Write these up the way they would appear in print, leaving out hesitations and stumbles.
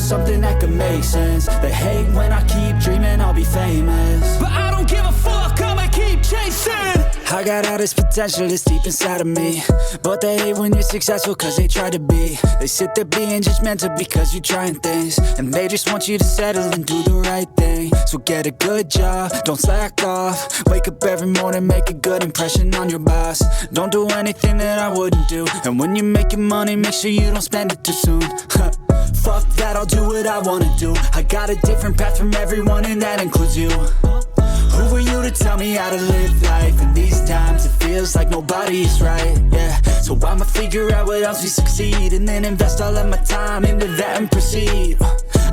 something that could make sense. They hate when I keep dreaming I'll be famous, but I don't give a fuck, I'ma keep chasing. I got all this potential that's deep inside of me, but they hate when you're successful cause they try to be. They sit there being judgmental because you're trying things, and they just want you to settle and do the right thing. So get a good job, don't slack off. Wake up every morning, make a good impression on your boss. Don't do anything that I wouldn't do, and when you're making money, make sure you don't spend it too soon. Fuck that, I'll do what I wanna do. I got a different path from everyone, and that includes you. Who are you to tell me how to live life? In these times it feels like nobody's right, yeah. So I'ma figure out what else we succeed, and then invest all of my time into that and proceed.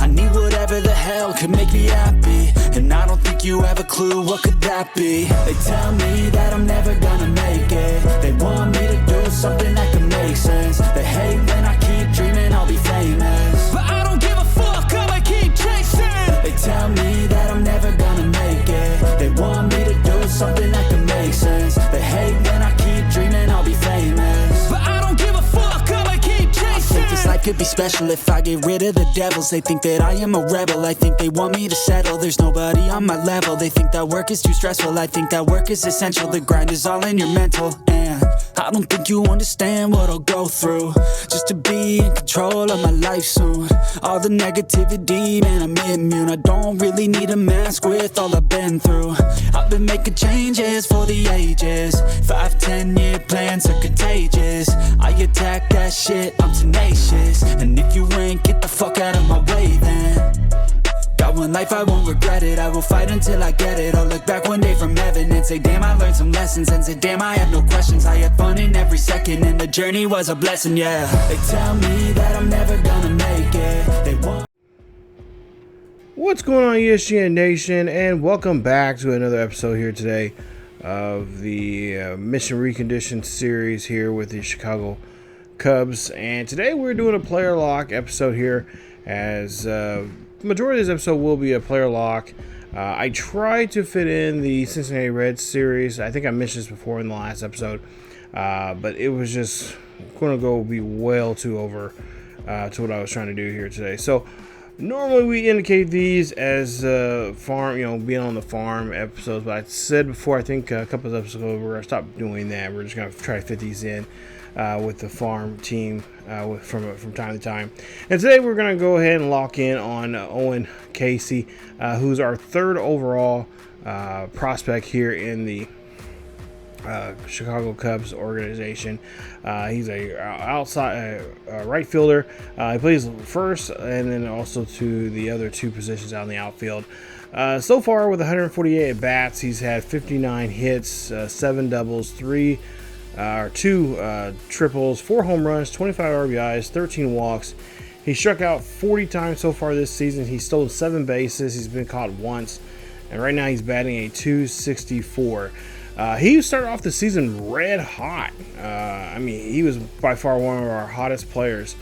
I need whatever the hell could make me happy, and I don't think you have a clue what could that be. They tell me that I'm never gonna make it. They want me to do something that could make sense. They hate when I keep dreaming I'll be famous, but I don't give a fuck, I'ma keep chasing. They tell me that I'm never gonna make it. They want me to do something that can make sense. They hate when I keep dreaming I'll be famous, but I don't give a fuck, I'ma keep chasing. I think this life could be special if I get rid of the devils. They think that I am a rebel, I think they want me to settle. There's nobody on my level, they think that work is too stressful. I think that work is essential, the grind is all in your mental. And I don't think you understand what I'll go through just to be in control of my life soon. All the negativity, man, I'm immune. I don't really need a mask with all I've been through. I've been making changes for the ages. 5-10 year plans are contagious. I attack that shit, I'm tenacious. And if you ain't, get the fuck out of my way then. Got one life, I won't regret it. I will fight until I get it. I'll look back one day from heaven and say, damn, I learned some lessons. And say, damn, I have no questions. I had fun in every second, and the journey was a blessing, yeah. They tell me that I'm never gonna make it. They want. What's going on, ESGN Nation, and welcome back to another episode here today of the Mission Recondition series here with the Chicago Cubs. And today we're doing a player lock episode here, as the majority of this episode will be a player lock. I tried to fit in the Cincinnati Reds series. I think I mentioned this before in the last episode, but it was just going to be well too over to what I was trying to do here today. So normally we indicate these as farm, being on the farm episodes, but I said before, I think a couple of episodes ago, we're going to stop doing that. We're just going to try to fit these in with the farm team from time to time. And today we're going to go ahead and lock in on Owen Caissie, who's our third overall prospect here in the Chicago Cubs organization. He's a outside right fielder. He plays first and then also to the other two positions out in the outfield. So far with 148 at bats, he's had 59 hits, 7 doubles, 2 triples, 4 home runs, 25 RBIs, 13 walks. He struck out 40 times so far this season. He's stolen 7 bases. He's been caught once, and right now he's batting a .264. He started off the season red hot. He was by far one of our hottest players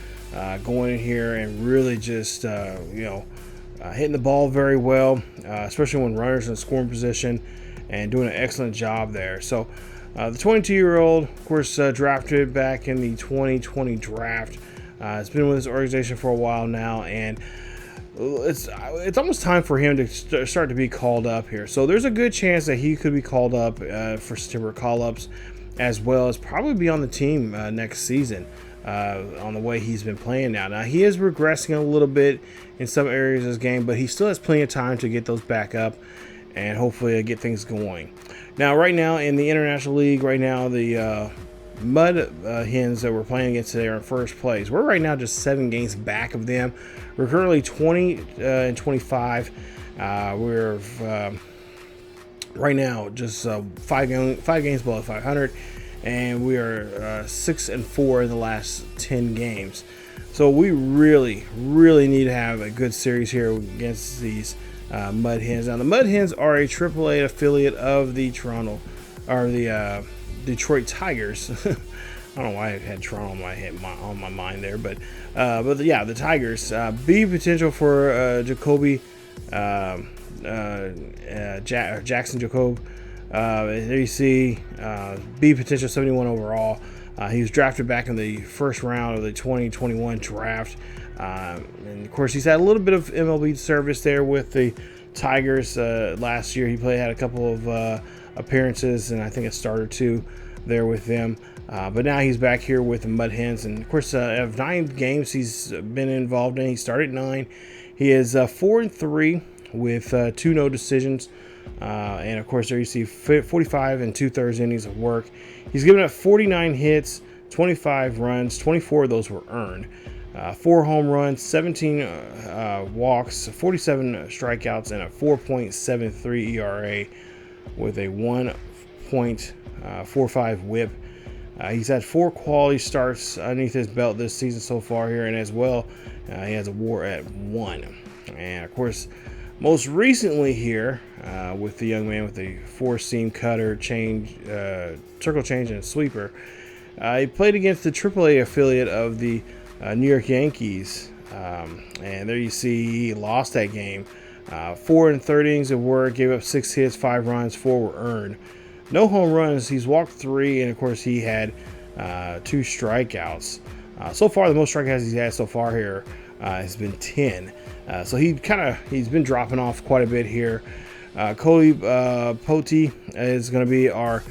going in here and really just, hitting the ball very well, especially when runners in scoring position, and doing an excellent job there. So the 22-year-old, of course, drafted back in the 2020 draft. Has been with this organization for a while now, and it's almost time for him to start to be called up here. So there's a good chance that he could be called up for September call-ups, as well as probably be on the team next season on the way he's been playing now. Now, he is regressing a little bit in some areas of his game, but he still has plenty of time to get those back up and hopefully get things going. Now, right now in the International League, the Mud Hens that we're playing against today are in first place. We're right now just 7 games back of them. We're currently 20 and 25. We're right now just 5 games below 500, and we are 6-4 in the last 10 games. So we really need to have a good series here against these Mud Hens. Now, the Mud Hens are a AAA affiliate of the Detroit Tigers. I don't know why I had Toronto on my mind there, but the Tigers. B potential for Jacoby Jackson Jacob. There you see B potential 71 overall. He was drafted back in the first round of the 2021 draft. And of course, he's had a little bit of MLB service there with the Tigers last year. He had a couple of appearances and I think a start or two there with them. But now he's back here with the Mud Hens. And of course, out of 9 games he's been involved in, he started 9. He is 4-3 with 2 no decisions. And of course, there you see 45 2/3 innings of work. He's given up 49 hits, 25 runs, 24 of those were earned. 4 home runs, 17 walks, 47 strikeouts, and a 4.73 ERA with a 1.45 whip. He's had 4 quality starts underneath his belt this season so far here, and as well, he has a WAR at 1. And of course, most recently here, with the young man with the 4-seam cutter, change, circle change, and sweeper, he played against the AAA affiliate of the New York Yankees, and there you see he lost that game. 4 1/3 innings of work, gave up 6 hits, 5 runs, 4 were earned. No home runs. He's walked 3, and of course he had 2 strikeouts. So far, the most strikeouts he's had so far here has been 10. So he's been dropping off quite a bit here. Cody Poti is going to be our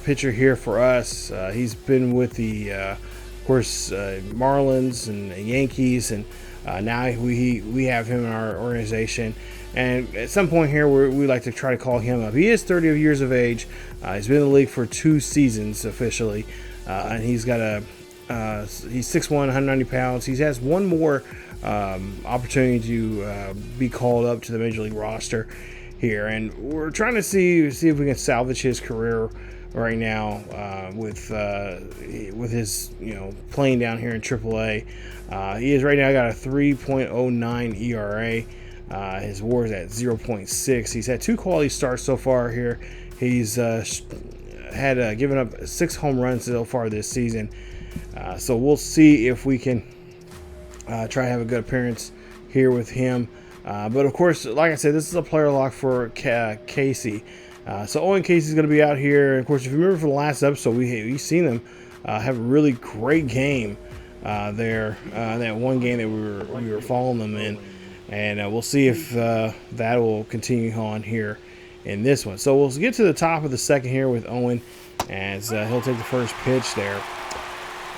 pitcher here for us. He's been with the of course, Marlins and Yankees, and now we have him in our organization. And at some point here, we like to try to call him up. He is 30 years of age. He's been in the league for 2 seasons officially, and he's got he's 6'1", 190 pounds. He has one more opportunity to be called up to the Major League roster here, and we're trying to see if we can salvage his career right now with his playing down here in AAA. He is right now got a 3.09 ERA. His WAR is at 0.6. He's had 2 quality starts so far here. He's had given up 6 home runs so far this season. So we'll see if we can try to have a good appearance here with him. But of course, like I said, this is a player lock for Caissie. So Owen Caissie is going to be out here. Of course, if you remember from the last episode, we've seen him have a really great game there. That one game that we were following them in, and we'll see if that will continue on here in this one. So we'll get to the top of the second here with Owen, as he'll take the first pitch there.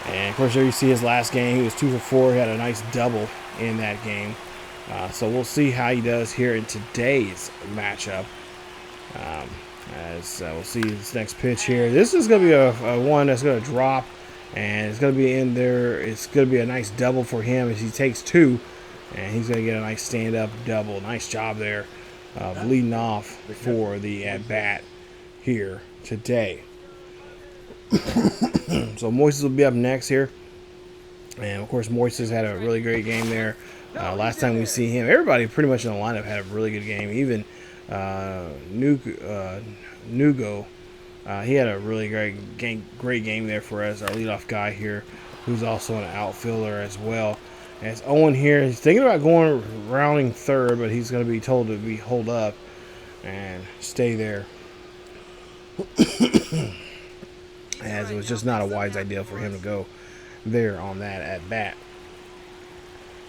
And of course, there you see his last game. He was 2 for 4. He had a nice double in that game. So we'll see how he does here in today's matchup. As we'll see this next pitch here. This is going to be a one that's going to drop, and it's going to be in there. It's going to be a nice double for him as he takes 2, and he's going to get a nice stand-up double. Nice job there leading off for the at-bat here today. So Moises will be up next here, and of course Moises had a really great game there. Last time we see him, everybody pretty much in the lineup had a really good game. Even Nugo, he had a really great game there for us. Our leadoff guy here, who's also an outfielder as well. As Owen here, he's thinking about rounding third, but he's going to be told to hold up and stay there. As it was just not a wise idea for him to go there on that at bat.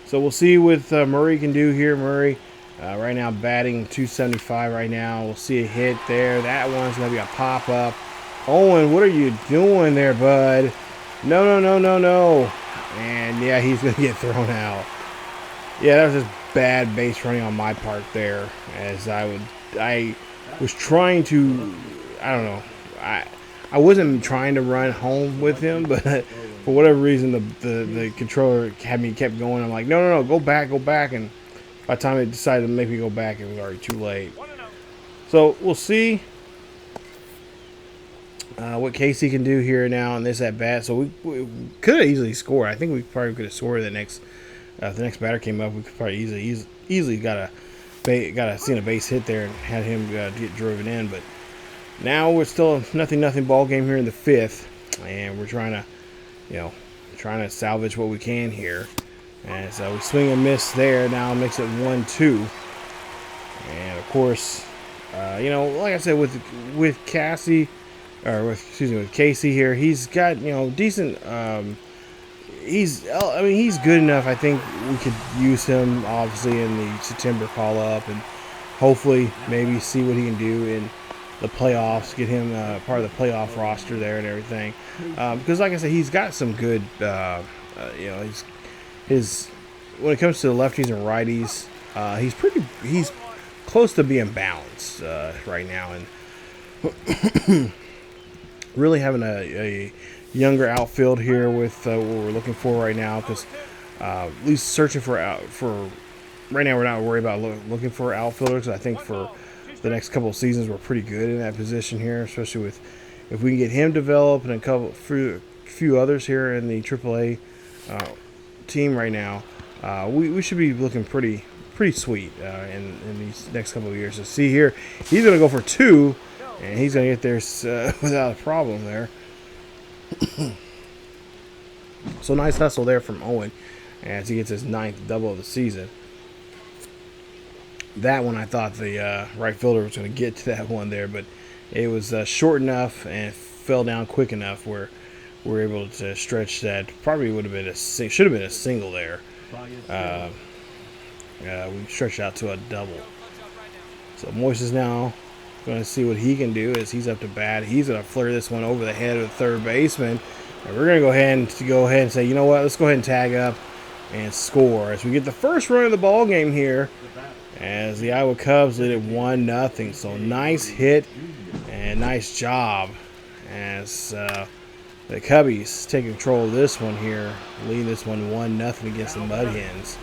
So we'll see what Murray can do here. Murray right now batting 275 right now. We'll see a hit there. That one's going to be a pop-up. Owen, what are you doing there, bud? No. And, yeah, he's going to get thrown out. Yeah, that was just bad base running on my part there. As I was trying to, I don't know. I wasn't trying to run home with him, but for whatever reason, the controller kept going. I'm like, no, go back. And by the time they decided to make me go back, it was already too late. So we'll see what Caissie can do here now in this at bat. So we could have easily scored. I think we probably could have scored the next. If the next batter came up, we could probably easily got seen a base hit there and had him get driven in. But now we're still a nothing ball game here in the 5th, and we're trying to salvage what we can here. And so we swing and miss there. Now makes it 1-2. And of course, like I said, with Caissie here, he's got decent he's good enough. I think we could use him obviously in the September call up, and hopefully maybe see what he can do in the playoffs, get him part of the playoff roster there and everything. Because like I said, he's got some good, his when it comes to the lefties and righties, he's close to being balanced right now, and really having a younger outfield here with what we're looking for right now. Because at least searching for right now, we're not worried about looking for outfielders. I think for the next couple of seasons, we're pretty good in that position here, especially with if we can get him developed and a few others here in the AAA team right now. We should be looking pretty sweet in these next couple of years. So see here, he's going to go for 2, and he's going to get there without a problem there. So nice hustle there from Owen as he gets his 9th double of the season. That one I thought the right fielder was going to get to that one there, but it was short enough and fell down quick enough where we're able to stretch that. Probably should have been a single there. We stretched out to a double. So Moise is now going to see what he can do as he's up to bat. He's going to flare this one over the head of the third baseman. And we're going to go ahead and say, you know what, let's go ahead and tag up and score as we get the first run of the ball game here as the Iowa Cubs lead it 1-0. So nice hit and nice job as the Cubbies take control of this one here, leading this one 1-0 against the Mud Hens.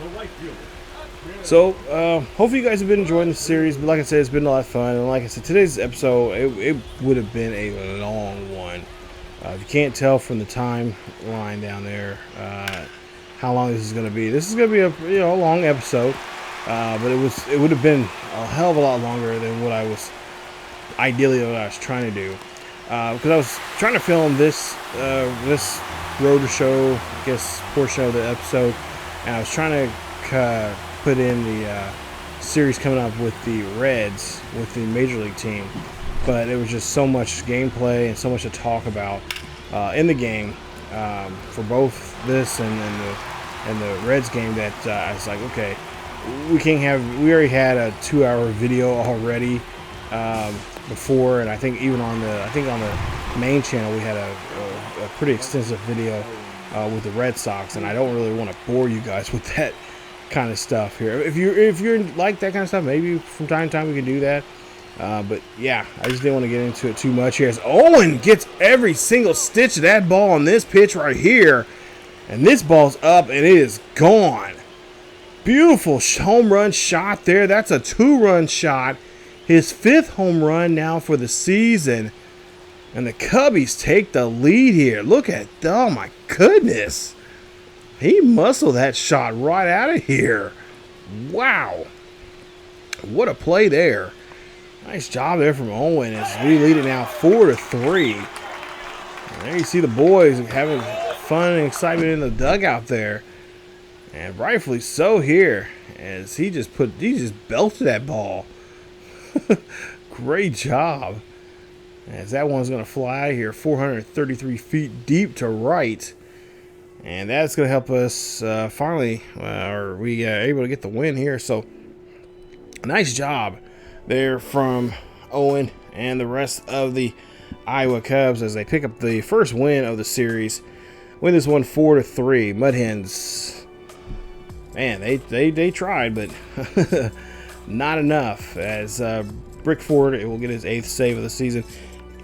So hopefully you guys have been enjoying the series, but like I said, it's been a lot of fun. And like I said, today's episode, it would have been a long one. If you can't tell from the timeline down there how long this is going to be. This is going to be a long episode, but it would have been a hell of a lot longer than what I was trying to do. Because I was trying to film this road to show, I guess, portion of the episode, and I was trying to put in the series coming up with the Reds, with the Major League team, but it was just so much gameplay and so much to talk about in the game for both this and the Reds game that I was like, okay, we already had a 2-hour video already before, and I think even on the main channel we had a pretty extensive video with the Red Sox, and I don't really want to bore you guys with that kind of stuff here. If you're like that kind of stuff, maybe from time to time we can do that. But yeah, I just didn't want to get into it too much here as Owen gets every single stitch of that ball on this pitch right here, and this ball's up and it is gone. Beautiful home run shot there. That's a 2-run shot. His 5th home run now for the season. And the Cubbies take the lead here. Look at, oh my goodness. He muscled that shot right out of here. Wow. What a play there. Nice job there from Owen as we lead it now 4-3. And there you see the boys having fun and excitement in the dugout there. And rightfully so here as he just belted that ball. Great job. As that one's going to fly here 433 feet deep to right. And that's going to help us finally, we are able to get the win here. So nice job there from Owen and the rest of the Iowa Cubs as they pick up the first win of the series. Win this one 4-3. Mud Hens, man, they tried, but not enough. As Brickford, it will get his 8th save of the season.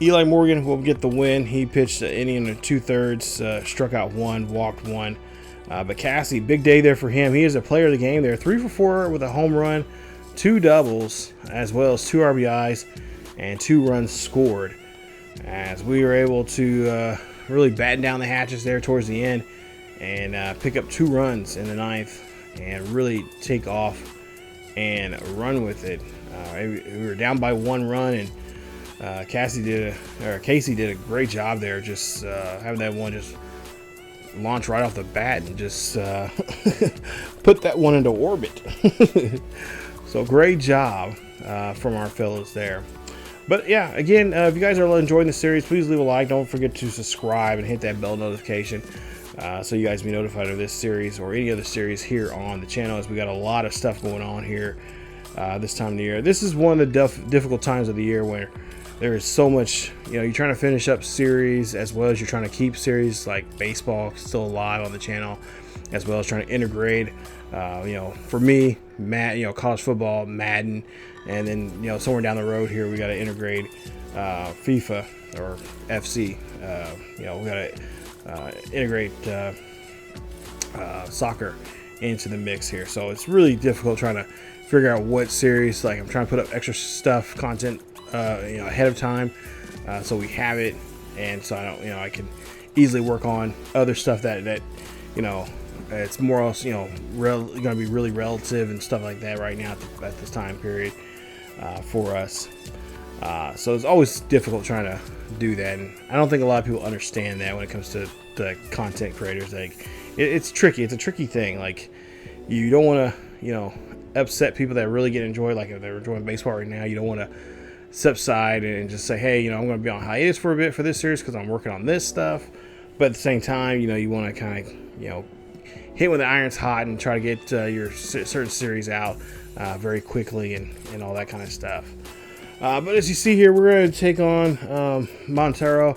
Eli Morgan will get the win. He pitched an inning and 2/3, struck out 1, walked 1. But Caissie, big day there for him. He is a player of the game there. 3 for 4 with a home run, 2 doubles, as well as 2 RBIs and 2 runs scored. As we were able to really batten down the hatches there towards the end and pick up 2 runs in the 9th and really take off and run with it. We were down by 1 run, and Caissie did a great job there, just having that one just launch right off the bat and just put that one into orbit. So great job from our fellows there. But yeah, again, if you guys are enjoying the series, please leave a like. Don't forget to subscribe and hit that bell notification. so you guys be notified of this series or any other series here on the channel, as we got a lot of stuff going on here this time of the year. This is one of the difficult times of the year where there is so much, you're trying to finish up series as well as you're trying to keep series like baseball still alive on the channel, as well as trying to integrate, for me, college football, Madden, and then, somewhere down the road here, we got to integrate FIFA or FC. We got to integrate soccer into the mix here. So it's really difficult trying to figure out what series. Like, I'm trying to put up extra content ahead of time, so we have it, and so I don't, I can easily work on other stuff that it's more else, going to be really relative and stuff like that right now at this time period for us. So it's always difficult trying to do that, and I don't think a lot of people understand that when it comes to the content creators. Like, it's tricky. It's a tricky thing. Like, you don't want to, upset people that really get enjoyed. Like, if they're enjoying baseball right now, you don't want to step aside and just say, hey, I'm going to be on hiatus for a bit for this series because I'm working on this stuff. But at the same time, you want to kind of, hit when the iron's hot and try to get your certain series out very quickly and all that kind of stuff. But as you see here, we're going to take on Montero,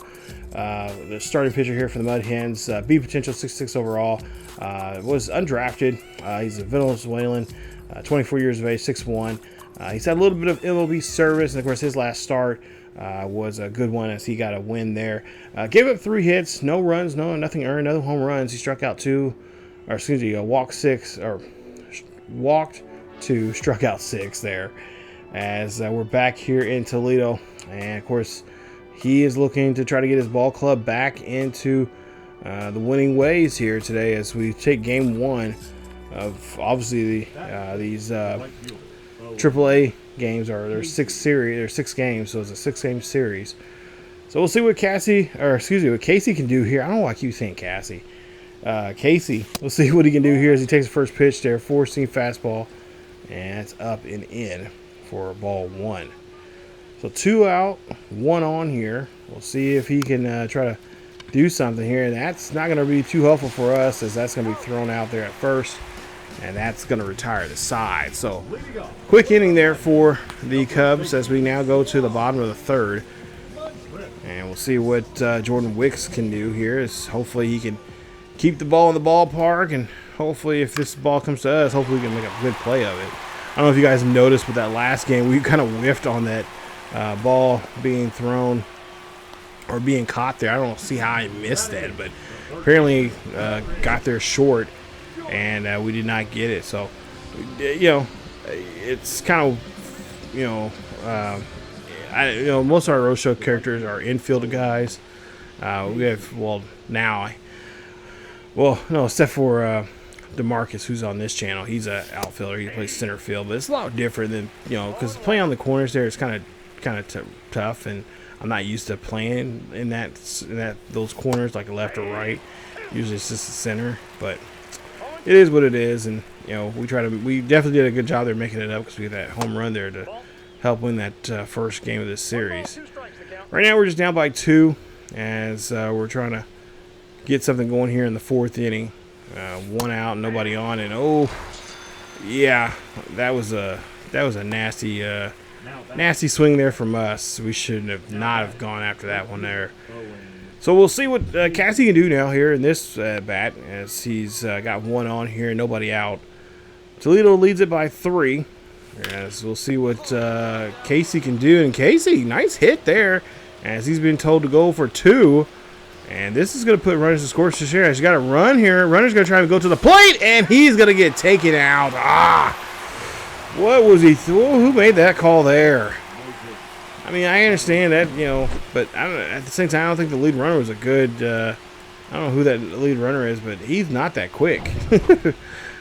the starting pitcher here for the Mud Hens. B potential, 6'6" overall. Was undrafted. He's a Venezuelan, 24 years of age, 6'1". He's had a little bit of MLB service, and of course his last start was a good one as he got a win there. Gave up 3 hits, no runs, nothing earned, no home runs. He struck out 2, or excuse me, walked 2, struck out 6 there. As we're back here in Toledo, and of course he is looking to try to get his ball club back into the winning ways here today, as we take game 1 of obviously these AAA games. There's 6 games, so it's a 6-game series. So we'll see what Caissie can do here. I don't know why I keep saying Caissie. Caissie, we'll see what he can do here as he takes the first pitch there, 4-seam fastball, and it's up and in for ball 1. So 2 out, 1 on here. We'll see if he can try to do something here, and that's not going to be too helpful for us, as that's going to be thrown out there at first, and that's going to retire the side. So quick inning there for the Cubs as we now go to the bottom of the 3rd, and we'll see what Jordan Wicks can do here. Is hopefully he can keep the ball in the ballpark, and hopefully if this ball comes to us, hopefully we can make a good play of it. I don't know if you guys noticed with that last game, we kind of whiffed on that ball being thrown or being caught there. I don't see how I missed that, but apparently got there short, and we did not get it. So, it's kind of, most of our roadshow characters are infield guys. We have, except for DeMarcus, who's on this channel. He's an outfielder. He plays center field, but it's a lot different than, because playing on the corners there is kind of tough, and I'm not used to playing in those corners like left or right. Usually it's just the center, but it is what it is, and we definitely did a good job there making it up, because we had that home run there to help win that first game of this series. Right now we're just down by 2, as we're trying to get something going here in the 4th inning. 1 out, nobody on, and that was a nasty swing there from us. We should not have gone after that one there. So we'll see what Caissie can do now here in this bat, as he's got 1 on here, nobody out. Toledo leads it by 3. As we'll see what Caissie can do, and Caissie, nice hit there, as he's been told to go for 2. And this is going to put runners in score to share. He's got a run here. Runner's going to try to go to the plate, and he's going to get taken out. What was he? Who made that call there? I mean, I understand that, but at the same time, I don't think the lead runner was a good. I don't know who that lead runner is, but he's not that quick. I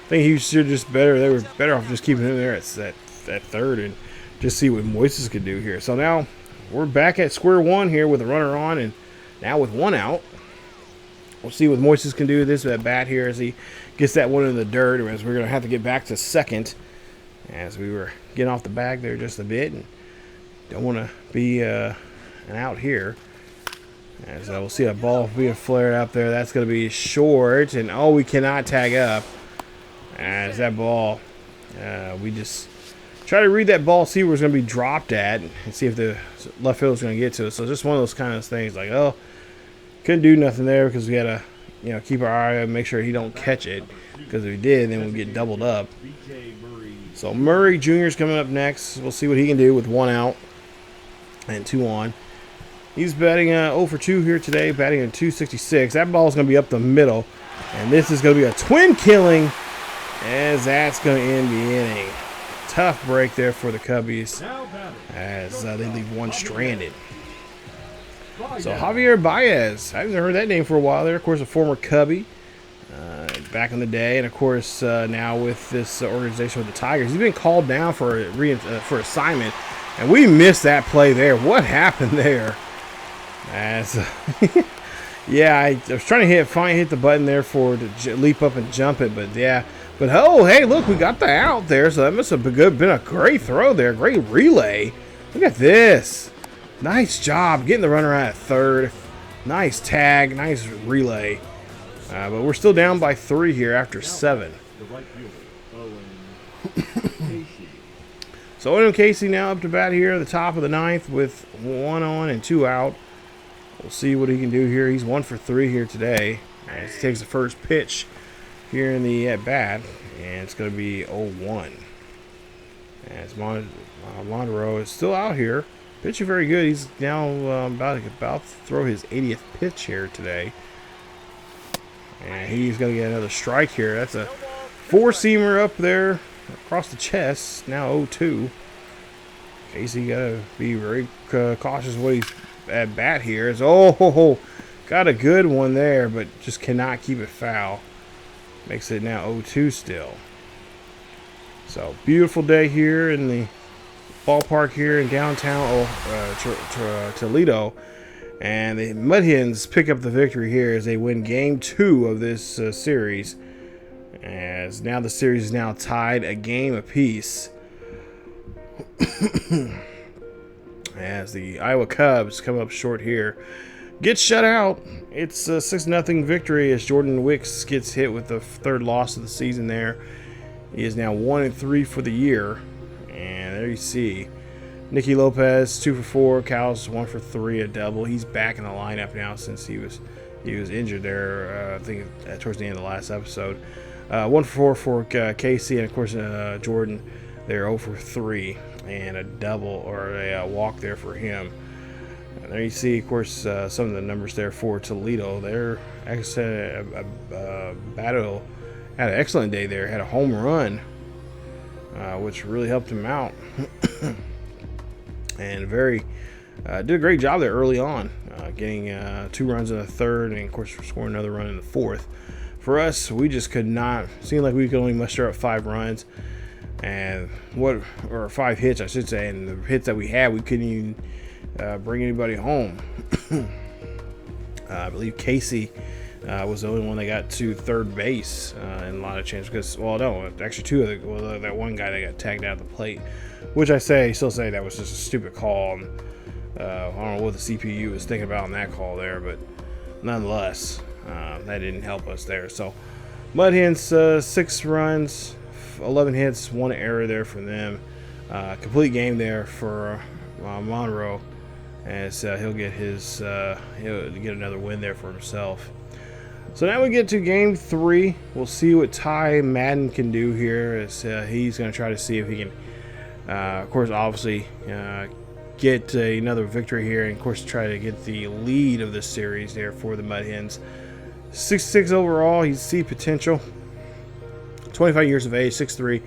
think he should just better. They were better off just keeping him there at 3rd and just see what Moises could do here. So now we're back at square one here with a runner on, and now with 1 out. We'll see what Moises can do this at bat here as he gets that one in the dirt, as we're going to have to get back to 2nd, as we were getting off the bag there just a bit and don't want to be an out here. And so we'll see a ball being flared out there. That's going to be short. And, oh, we cannot tag up. As that ball, we just try to read that ball, see where it's going to be dropped at, and see if the left fielder is going to get to it. So just one of those kind of things like, oh, couldn't do nothing there because we got to, keep our eye on, make sure he don't catch it. Because if he did, then we'll get doubled up. So Murray Jr. is coming up next. We'll see what he can do with 1 out and 2 on. He's batting 0 for 2 here today, batting at 266. That ball is going to be up the middle. And this is going to be a twin killing as that's going to end the inning. Tough break there for the Cubbies as they leave one stranded. So Javier Baez, I haven't heard that name for a while there. Of course, a former Cubby back in the day. And, of course, now with this organization with the Tigers. He's been called down for assignment. And we missed that play there. What happened there? As yeah, I was trying to hit the button there to leap up and jump it, but yeah. But oh, hey, look, we got the out there, so that must have been a great throw there, great relay. Look at this, nice job getting the runner out at third. Nice tag, nice relay. But we're still down by 3 here after 7. So Owen Caissie now up to bat here at the top of the 9th with 1 on and 2 out. We'll see what he can do here. He's 1 for 3 here today. As he takes the first pitch here in the at-bat, and it's going to be 0-1. As Monroe is still out here, pitching very good. He's now about to throw his 80th pitch here today. And he's going to get another strike here. That's a 4-seamer up there across the chest. Now 0-2. Caissie got to be very cautious what he's at bat here. Is got a good one there, but just cannot keep it foul. Makes it now 0-2 still. So beautiful day here in the ballpark here in downtown Toledo, and the Mud Hens pick up the victory here as they win Game 2 of this series. As now the series is now tied a game apiece. As the Iowa Cubs come up short here, gets shut out. It's a 6-0 victory as Jordan Wicks gets hit with the 3rd loss of the season there. He is now 1-3 for the year. And there you see Nicky Lopez 2 for 4, Cows 1 for 3, a double. He's back in the lineup now since he was injured there. I think towards the end of the last episode. 1 for 4 for Caissie, and of course Jordan. They're 0 for 3 and a double or a walk there for him. And there you see, of course, some of the numbers there for Toledo. They're battle had an excellent day there. Had a home run, which really helped him out, and did a great job there early on, getting 2 runs in the 3rd, and of course scoring another run in the 4th. For us, we just could not. Seemed like we could only muster up 5 runs. And 5 hits, I should say, and the hits that we had, we couldn't even bring anybody home. I believe Caissie was the only one that got to 3rd base in a lot of chances. Because, well, no, actually 2 of that one guy that got tagged out of the plate, which still say that was just a stupid call. And, I don't know what the CPU was thinking about on that call there, but nonetheless, that didn't help us there. So, Mud Hens 6 runs. 11 hits, 1 error there for them. Complete game there for Monroe, as he'll get another win there for himself. So now we get to Game 3. We'll see what Ty Madden can do here, as he's going to try to see if he can, of course, obviously get another victory here, and of course try to get the lead of this series there for the Mud Hens. 6'6" overall. He's see potential. 25 years of age, 6'3",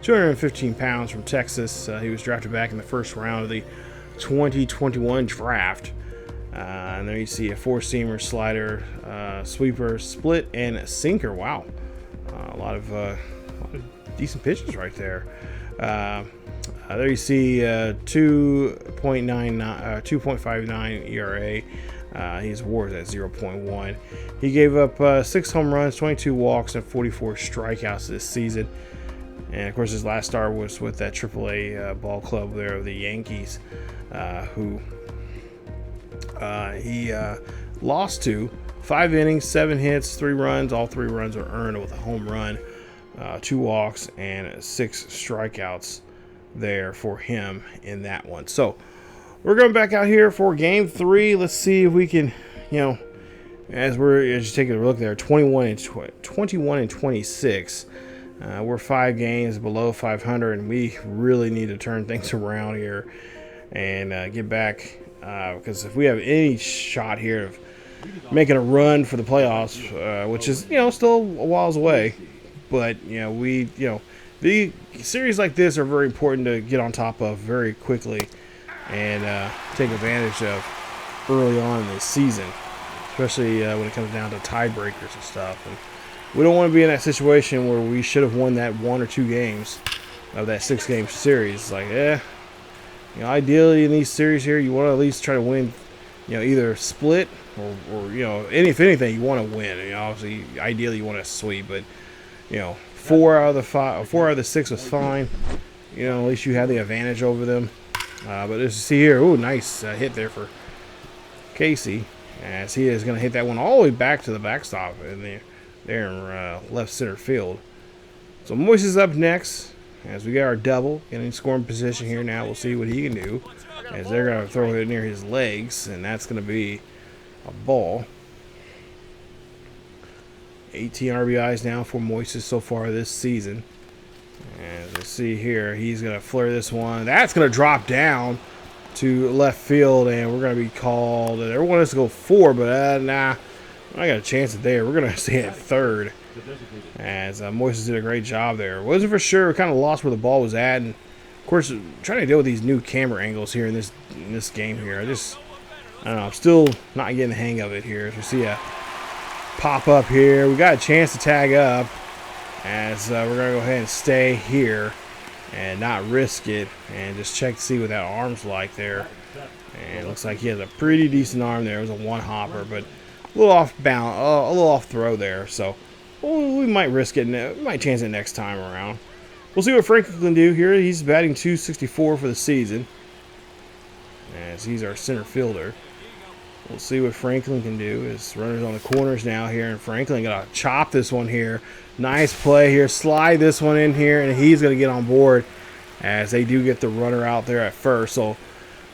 215 pounds, from Texas. He was drafted back in the 1st round of the 2021 draft. And there you see a 4-seamer, slider, sweeper, split, and a sinker. Wow. A lot of decent pitches right there. There you see 2.59 ERA. His WAR is at 0.1. He gave up 6 home runs, 22 walks, and 44 strikeouts this season. And of course, his last start was with that AAA ball club there of the Yankees, who He lost 5 innings, 7 hits, 3 runs. All 3 runs were earned with a home run, 2 walks, and 6 strikeouts there for him in that one. So we're going back out here for game 3. Let's see if we can, as you're taking a look there, 21 and 26. We're 5 games below 500, and we really need to turn things around here and get back, because if we have any shot here of making a run for the playoffs, which is still a whiles away, but the series like this are very important to get on top of very quickly and take advantage of early on in the season, especially when it comes down to tiebreakers and stuff. And we don't want to be in that situation where we should have won that 1 or 2 games of that 6-game series. Like, ideally in these series here, you want to at least try to win, either split or if anything, you want to win. Obviously, ideally you want to sweep, but 4 out of the 6 was fine. At least you had the advantage over them. But as you see here, nice hit there for Caissie, as he is going to hit that one all the way back to the backstop in left center field. So Moise is up next, as we got our double getting scoring position here. Now we'll see what he can do, as they're going to throw it near his legs, and that's going to be a ball. 18 RBIs now for Moises so far this season. As you see here, he's going to flare this one. That's going to drop down to left field, and we're going to be called. Everyone wants to go 4, but nah, I got a chance at there. We're going to stay at third, as Moises did a great job there. Wasn't for sure. We kind of lost where the ball was at, and of course, trying to deal with these new camera angles here in this game here. I don't know. I'm still not getting the hang of it here. As we see a pop up here, we got a chance to tag up, as we're going to go ahead and stay here and not risk it and just check to see what that arm's like there. And it looks like he has a pretty decent arm there. It was a one-hopper, but a little off bound, a little off throw there. So we might risk it. We might chance it next time around. We'll see what Franklin can do here. He's batting .264 for the season, as he's our center fielder. We'll see what Franklin can do. His runners on the corners now here, and Franklin got to chop this one here. Nice play here. Slide this one in here, and he's going to get on board, as they do get the runner out there at first. So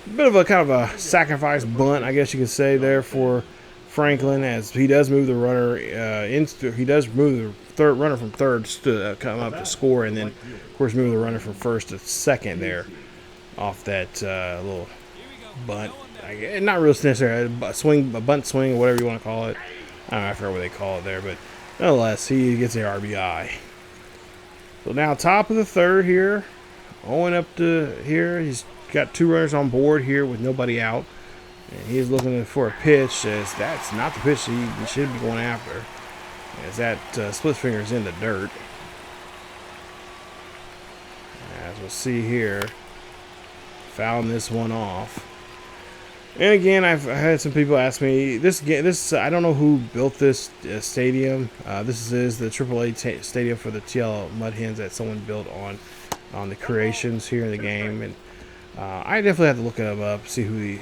a bit of a kind of a sacrifice bunt, I guess you could say, there for Franklin, as he does move the runner he does move the third runner from third to come up to score, and then of course move the runner from first to second there off that little bunt. Not real necessarily a bunt swing, or whatever you want to call it. I don't know, I forgot what they call it there, but nonetheless, he gets the RBI. So now top of the third here, Owen up to here. He's got 2 runners on board here with nobody out, and he's looking for a pitch, as that's not the pitch he should be going after, as that split finger is in the dirt. As we'll see here, fouling this one off. And again, I've had some people ask me, this I don't know who built this stadium. This is the AAA stadium for the TL Mud Hens that someone built on the creations here in the game. And I definitely have to look them up, see who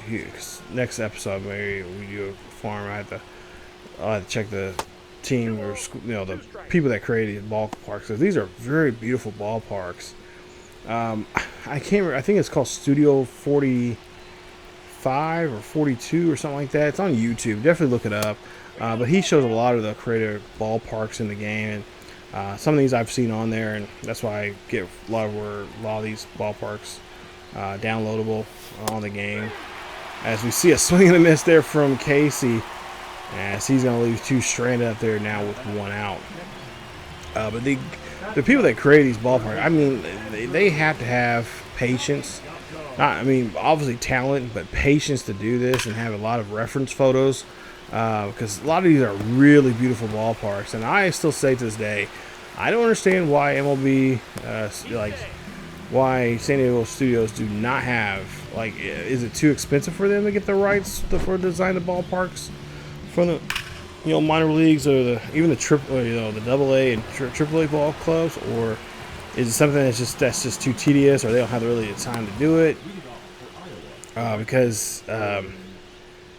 next episode maybe we do a farm. I'll have to check the team, or the people that created these ballparks, because these are very beautiful ballparks. I think it's called Studio 45 or 42 or something like that. It's on YouTube. Definitely look it up. But he shows a lot of the creative ballparks in the game, and some of these I've seen on there, and that's why I get a lot of these ballparks downloadable on the game. As we see a swing and a miss there from Caissie, as he's going to leave 2 stranded up there now with 1 out. But the people that create these ballparks, I mean, they have to have patience. Obviously talent, but patience to do this and have a lot of reference photos, because a lot of these are really beautiful ballparks. And I still say to this day, I don't understand why MLB, why San Diego Studios do not have, is it too expensive for them to get the rights for design the ballparks for the minor leagues, or even the AA and AAA ball clubs, or is it something that's just too tedious, or they don't have really the time to do it? Because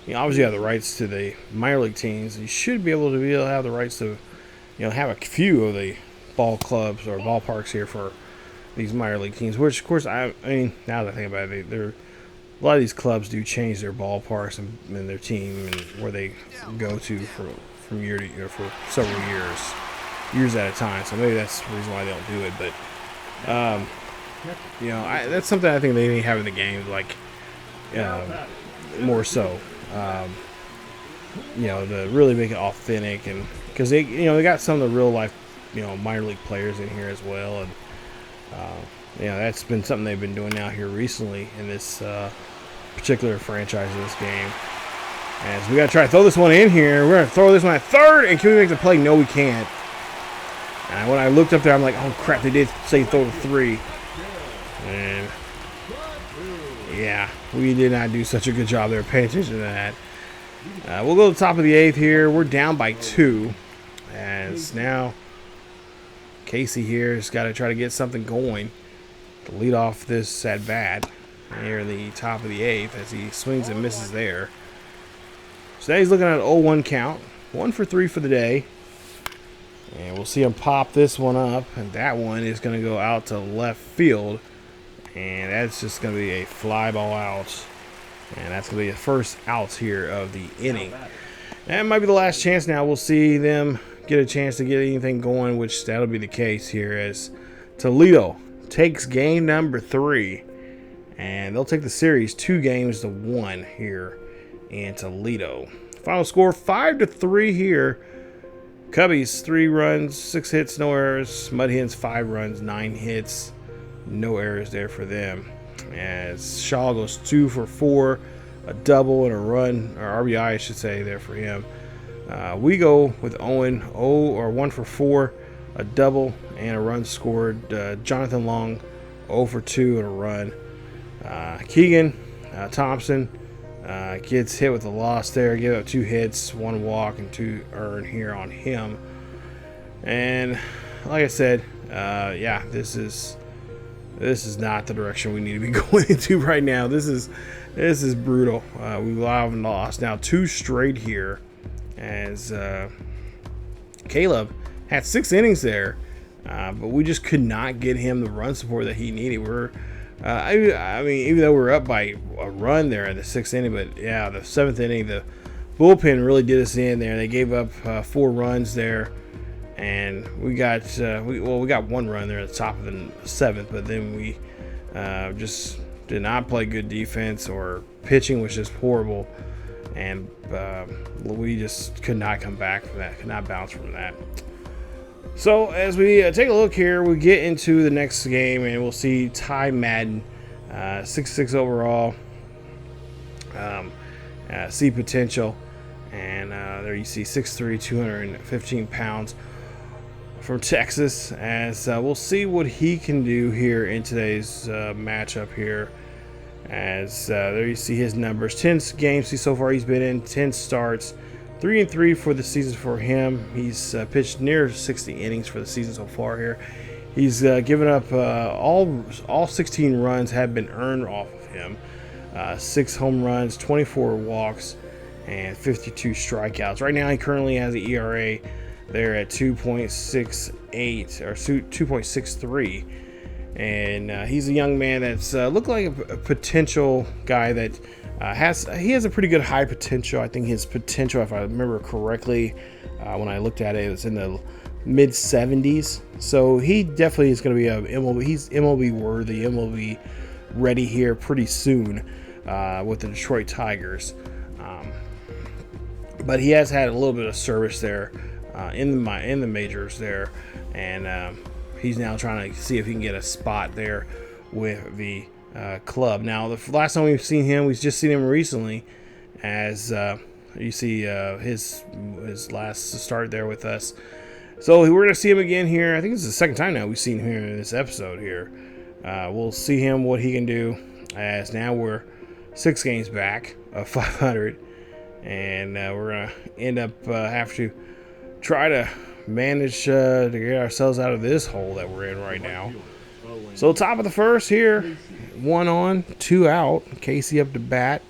you obviously have the rights to the minor league teams. You should be able to have the rights to, have a few of the ball clubs or ballparks here for these minor league teams. Which, of course, I mean, now that I think about it, a lot of these clubs do change their ballparks and their team and where they go to from year to year for several years at a time. So maybe that's the reason why they don't do it. But that's something I think they need to have in the game, like more so. To really make it authentic, and because they got some of the real life, minor league players in here as well, and that's been something they've been doing now here recently in this particular franchise of this game. And so we got to try to throw this one in here. We're going to throw this one at third, and can we make the play? No, we can't. And when I looked up there, I'm like, oh crap, they did say throw to 3. And yeah, we did not do such a good job there. Pay attention to that. We'll go to the top of the 8th here. We're down by 2. As now Caissie here has got to try to get something going to lead off this at bat here in the top of the 8th as he swings and misses there. So now he's looking at an 0-1 count. 1 for 3 for the day. And we'll see him pop this one up. And that one is going to go out to left field. And that's just going to be a fly ball out. And that's going to be the first out here of the inning. That might be the last chance now. We'll see them get a chance to get anything going, which that'll be the case here as Toledo takes game number 3. And they'll take the series 2-1 here in Toledo. Final score 5-3 here. Cubbies 3 runs, 6 hits, no errors. Mud Hens 5 runs, 9 hits, no errors there for them. As Shaw goes 2 for 4, a double and a run, or RBI I should say there for him. We go with Owen 1 for 4, a double and a run scored. Jonathan Long 0 for 2 and a run. Keegan Thompson gets hit with a loss there. Give up 2 hits, 1 walk, and 2 earned here on him. And like I said, this is not the direction we need to be going into right now. This is brutal. We've lost now 2 straight here, as Caleb had 6 innings there, but we just could not get him the run support that he needed. I mean, even though we're up by a run there in the 6th inning, but yeah, the 7th inning, the bullpen really did us in there. They gave up 4 runs there, and we got 1 run there at the top of the 7th, but then we just did not play good defense, or pitching was just horrible, and we just could not come back from that, could not bounce from that. So as we take a look here, we get into the next game, and we'll see Ty Madden, 6'6" overall, see potential, and there you see 6'3", 215 pounds from Texas, as we'll see what he can do here in today's matchup here. As there you see his numbers, 10 games so far he's been in, 10 starts, 3-3 for the season for him. He's pitched near 60 innings for the season so far here. He's given up all 16 runs have been earned off of him. 6 home runs, 24 walks, and 52 strikeouts. Right now he currently has an ERA there at 2.68 or 2.63. And he's a young man that's looked like a potential guy that has a pretty good high potential. I think his potential, if I remember correctly, when I looked at it, it was in the mid 70s. So he definitely is going to be he's MLB worthy, MLB ready here pretty soon with the Detroit Tigers. But he has had a little bit of service there in the majors there, and he's now trying to see if he can get a spot there with the club. Now, the last time we've seen him, we've just seen him recently, as you see his last start there with us. So we're going to see him again here. I think it's the second time now we've seen him in this episode here. We'll see him, what he can do, as now we're 6 games back of 500, and we're going to end up have to try to manage to get ourselves out of this hole that we're in right now. So top of the first here, 1 on, 2 out. Caissie up to bat.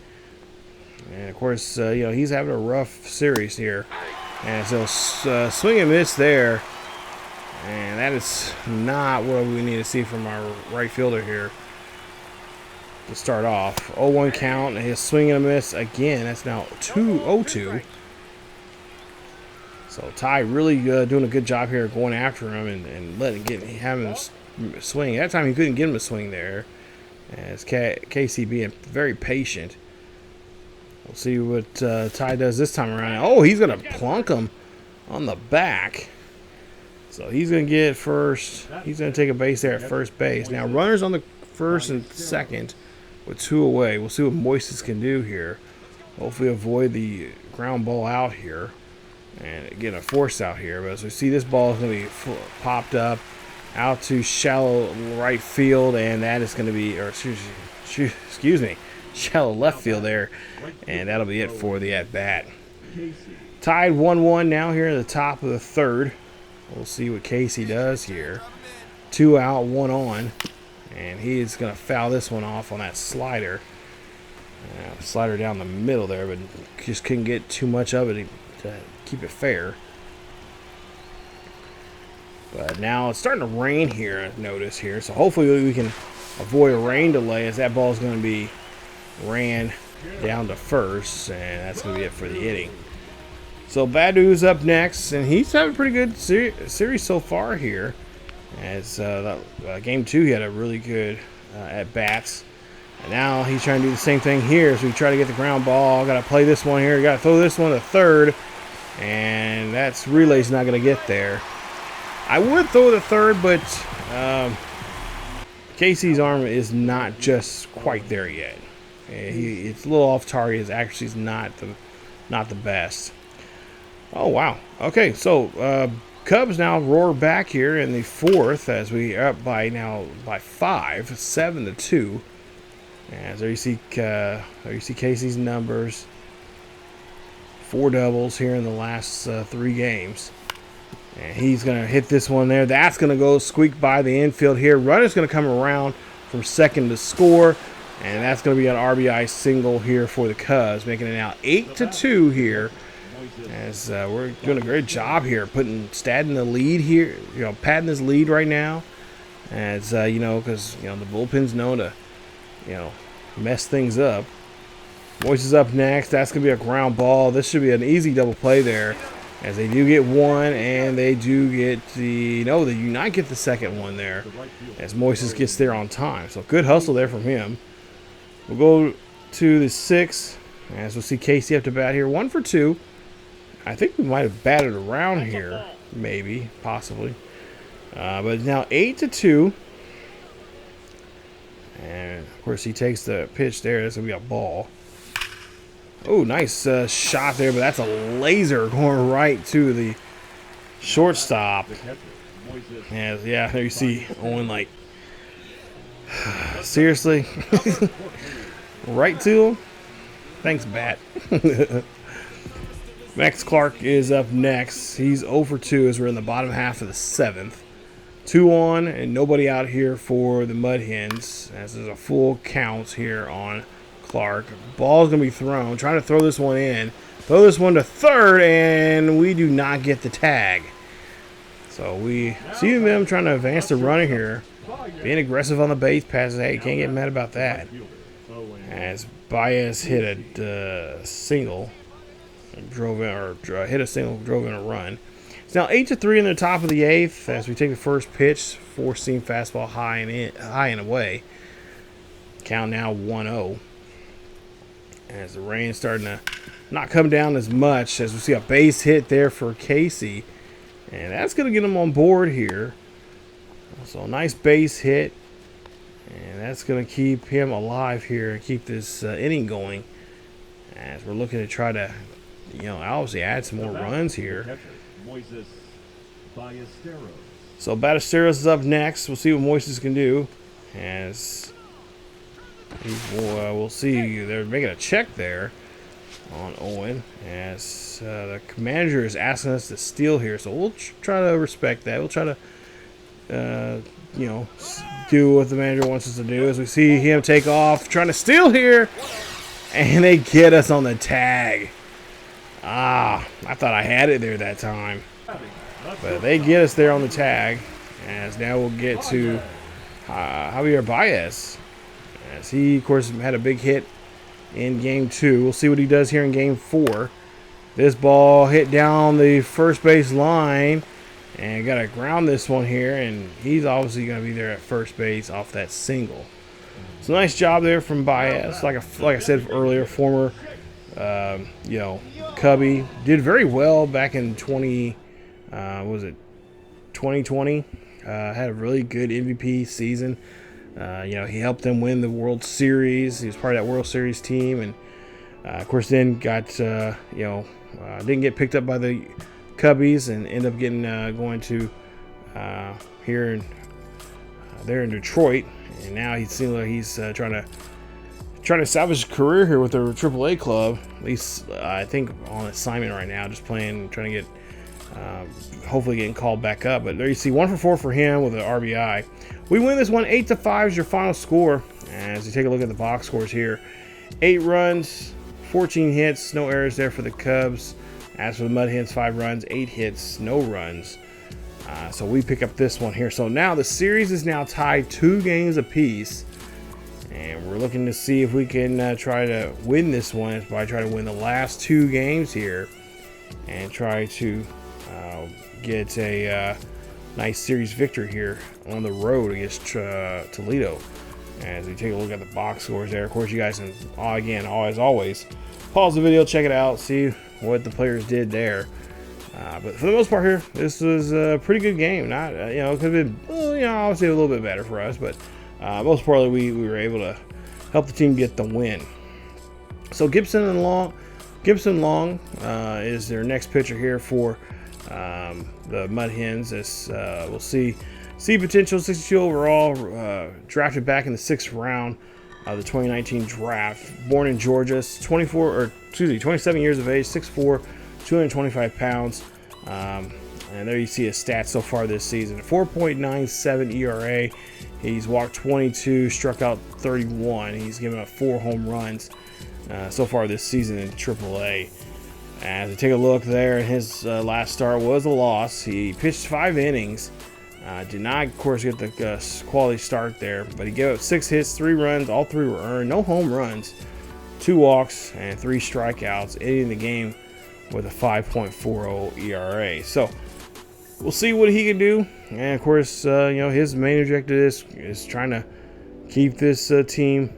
And of course, you know, he's having a rough series here. And so swing and miss there. And that is not what we need to see from our right fielder here to start off. 0-1 count, and his swing and a miss again. That's now 2-0-2. So Ty really doing a good job here going after him and having him swing. That time he couldn't get him a swing there. As Caissie being very patient. We'll see what Ty does this time around. Oh, he's going to plunk him on the back. So he's going to get first. He's going to take a base there at first base. Now runners on the first and second with 2 away. We'll see what Moises can do here. Hopefully avoid the ground ball out here and get a force out here. But as we see, this ball is going to be popped up out to shallow right field, and that is going to be, or excuse me, shallow left field there, and that'll be it for the at-bat. Tied 1-1 now here in the top of the third. We'll see what Caissie does here. 2 out, 1 on, and he is going to foul this one off on that slider. Slider down the middle there, but just couldn't get too much of it to keep it fair. But now it's starting to rain here, I've noticed here, so hopefully we can avoid a rain delay, as that ball is going to be ran down to first, and that's going to be it for the inning. So Badu's up next, and he's having a pretty good series so far here. As game 2, he had a really good at-bats. And now he's trying to do the same thing here, so we try to get the ground ball. Got to play this one here. Got to throw this one to third, and that's relay's not going to get there. I would throw the third, but Caissie's arm is not just quite there yet. It's a little off target. His accuracy is not the best. Oh wow. Okay, so Cubs now roar back here in the fourth as we are up by 5, 7-2. As there you see Caissie's numbers. 4 doubles here in the last 3 games. And he's going to hit this one there. That's going to go squeak by the infield here. Runner's going to come around from second to score. And that's going to be an RBI single here for the Cubs, making it now 8-2 here. As we're doing a great job here, putting Stad in the lead here, you know, patting his lead right now. As you know, because the bullpen's known to, mess things up. Moises is up next. That's gonna be a ground ball. This should be an easy double play there, as they do get one, and they do get they do not get the second one there, as Moises gets there on time. So good hustle there from him. We'll go to the 6th, as we'll see Caissie up to bat here, 1 for 2. I think we might have batted around here, maybe, possibly. But now 8-2. And, of course, he takes the pitch there. That's going to be a ball. Oh, nice shot there, but that's a laser going right to the shortstop. And, yeah, there you see Owen, like, seriously? Right to him? Thanks, bat. Max Clark is up next. He's 0 for 2 as we're in the bottom half of the 7th. 2 on and nobody out here for the Mud Hens, as there's a full count here on Clark. Ball's going to be thrown. Trying to throw this one in. Throw this one to third, and we do not get the tag. So we see them trying to advance the runner here. Being aggressive on the base passes. Hey, can't get mad about that. As Baez hit a single. Hit a single, drove in a run. It's now 8-3 in the top of the 8th as we take the first pitch. 4-seam fastball high and away. Count now 1-0. As the rain's starting to not come down as much, as we see a base hit there for Caissie. And that's going to get him on board here. So a nice base hit. And that's going to keep him alive here and keep this inning going. As we're looking to try to obviously add some more runs here. So Ballesteros is up next. We'll see what Moises can do. As we'll see, they're making a check there on Owen. As the manager is asking us to steal here, so we'll try to respect that. We'll try to, do what the manager wants us to do. As we see him take off, trying to steal here. And they get us on the tag. I thought I had it there that time. But they get us there on the tag. As now we'll get to Javier Baez. As he, of course, had a big hit in Game 2. We'll see what he does here in Game 4. This ball hit down the first base line. And got to ground this one here. And he's obviously going to be there at first base off that single. So nice job there from Baez. Like I said earlier, former, Cubby. Did very well back in 2020. Had a really good MVP season. He helped them win the World Series. He was part of that World Series team. And, of course, then got, didn't get picked up by the Cubbies and ended up getting going to there in Detroit. And now he seems like he's trying to salvage his career here with the AAA club. At least I think on assignment right now, just playing, trying to get, hopefully getting called back up. But there you see 1 for 4 for him with an RBI. We win this one 8-5 is your final score. As you take a look at the box scores here, 8 runs, 14 hits, no errors there for the Cubs. As for the Mud Hens, 5 runs, 8 hits, no runs. So we pick up this one here. So now the series is now tied 2 games apiece. And we're looking to see if we can try to win this one by trying to win the last 2 games here. And try to get a nice series victory here on the road against Toledo. As we take a look at the box scores there. Of course, you guys can, again, as always, pause the video, check it out, see what the players did there. But for the most part here, this was a pretty good game. Not, it could have been, obviously a little bit better for us, but most importantly, we were able to help the team get the win. So Gibson Long is their next pitcher here for the Mud Hens. We'll see potential, 62 overall, drafted back in the 6th round of the 2019 draft. Born in Georgia, 27 years of age, 6'4", 225 pounds. And there you see his stats so far this season. 4.97 ERA. He's walked 22, struck out 31. He's given up 4 home runs so far this season in AAA. As we take a look there, his last start was a loss. He pitched 5 innings. Did not, of course, get the quality start there, but he gave up 6 hits, 3 runs. All 3 were earned. No home runs, 2 walks, and 3 strikeouts, ending the game with a 5.40 ERA. So we'll see what he can do. And of course, his main objective is trying to keep this team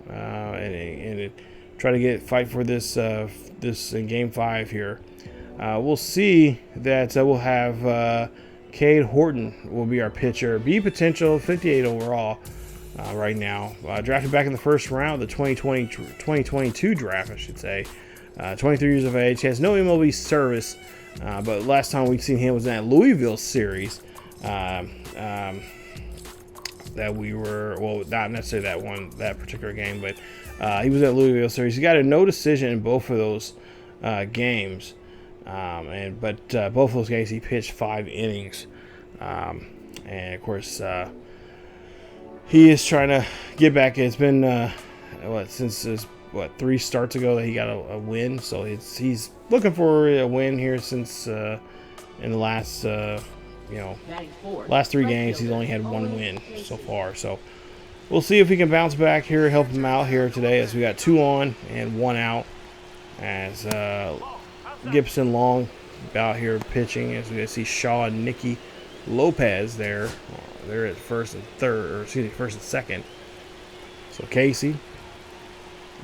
and try to fight for this in Game 5 here. We'll see that we'll have Cade Horton will be our pitcher. B potential, 58 overall right now. Drafted back in the 1st round of the 2022 draft, I should say. 23 years of age. He has no MLB service, but last time we'd seen him was in that Louisville series that we were, well, not necessarily that particular game, but he was at Louisville series. He got a no decision in both of those games, but both of those games he pitched 5 innings, and of course he is trying to get back. It's been since 3 starts ago that he got a win, so he's looking for a win here since in the last last 3 games he's only had 1 win so far. So we'll see if we can bounce back here, help him out here today, as we got 2 on and 1 out. As Gibson Long out here pitching, as we see Shaw and Nicky Lopez there. They're at first and 2nd. So Caissie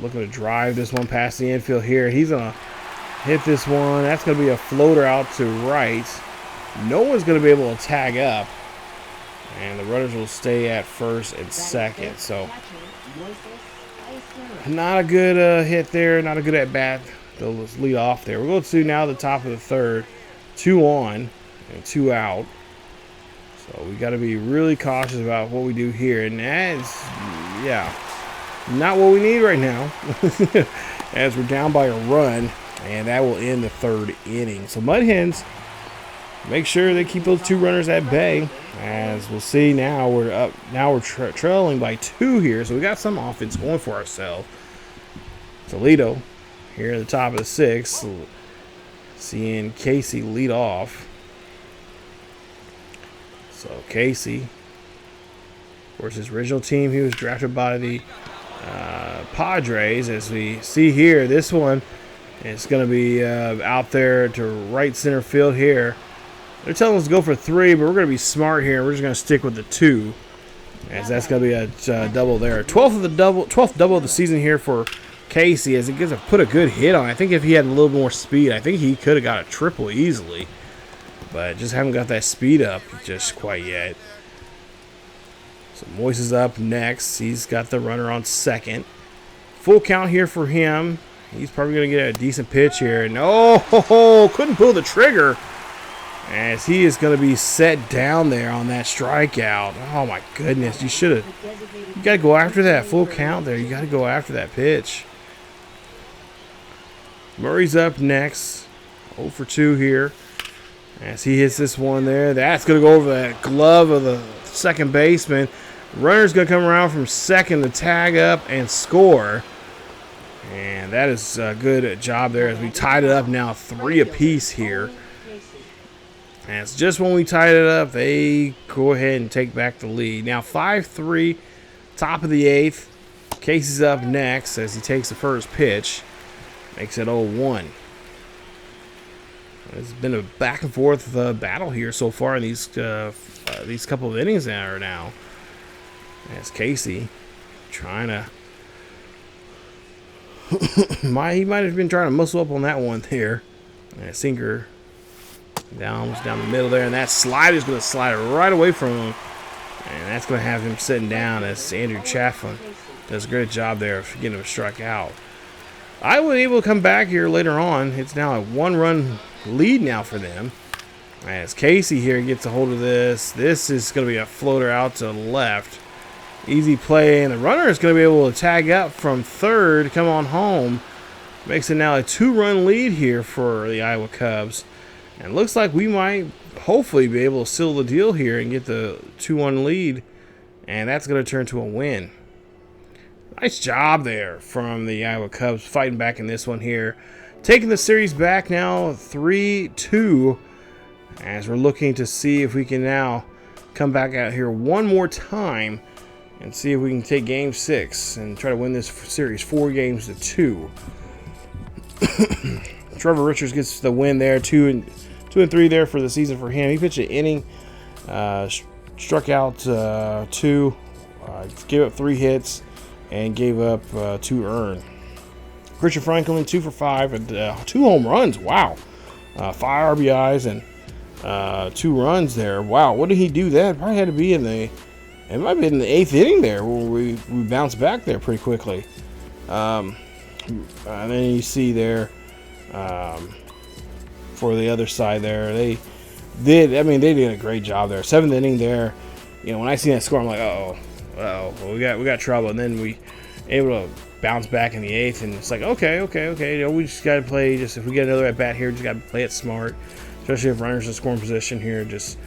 looking to drive this one past the infield here. He's going to hit this one. That's going to be a floater out to right. No one's going to be able to tag up. And the runners will stay at 1st and 2nd. So not a good hit there. Not a good at bat. They'll just lead off there. We'll go to now the top of the 3rd. 2 on and 2 out. So we got to be really cautious about what we do here. And that's, not what we need right now. As we're down by a run. And that will end the 3rd inning. So Mud Hens, make sure they keep those 2 runners at bay. As we'll see now, we're up. Now we're trailing by 2 here. So we got some offense going for ourselves. Toledo here at the top of the 6th. Seeing Caissie lead off. So Caissie, of course, his original team, he was drafted by the Padres. As we see here, this one is going to be out there to right center field here. They're telling us to go for 3, but we're going to be smart here. We're just going to stick with the 2, as that's going to be a double there. 12th double of the season here for Caissie, as he gets to put a good hit on. I think if he had a little more speed, I think he could have got a triple easily, but just haven't got that speed up just quite yet. So Moise is up next. He's got the runner on second. Full count here for him. He's probably going to get a decent pitch here. No, couldn't pull the trigger, as he is going to be set down there on that strikeout. Oh my goodness, you got to go after that full count there. You got to go after that pitch. Murray's up next. 0 for 2 here, as he hits this one there. That's going to go over that glove of the second baseman. Runner's going to come around from second to tag up and score. And that is a good job there, as we tied it up now 3 apiece here. And it's just when we tied it up, they go ahead and take back the lead. Now 5-3, top of the 8th. Caissie's up next as he takes the first pitch. Makes it 0-1. It's been a back and forth battle here so far in these couple of innings now. As Caissie trying to he might have been trying to muscle up on that one there. And sinker down the middle there, and that slide is going to slide right away from him, and that's going to have him sitting down, as Andrew Chaffin does a great job there of getting him struck out. I was able to come back here later on. It's now a 1-run lead now for them, as Caissie here gets a hold of this. This is going to be a floater out to the left. Easy play, and the runner is going to be able to tag up from third, come on home. Makes it now a 2-run lead here for the Iowa Cubs. And looks like we might hopefully be able to seal the deal here and get the 2-1 lead. And that's going to turn to a win. Nice job there from the Iowa Cubs, fighting back in this one here. Taking the series back now 3-2, as we're looking to see if we can now come back out here one more time and see if we can take Game 6 and try to win this series 4-2. Trevor Richards gets the win there, 2 and 3 there for the season for him. He pitched an inning, struck out 2, gave up 3 hits, and gave up 2 earned. Christian Franklin 2 for 5 and 2 home runs. Wow, 5 RBIs and 2 runs there. Wow, what did he do? That probably had to be it might be in the 8th inning there, where we bounced back there pretty quickly. And then you see there, for the other side there, they did a great job there. 7th inning there. You know, when I see that score, I'm like, well, we got trouble. And then we able to bounce back in the 8th, and it's like, okay. You know, we just got to play. Just if we get another at bat here, just got to play it smart, especially if runners in scoring position here. Just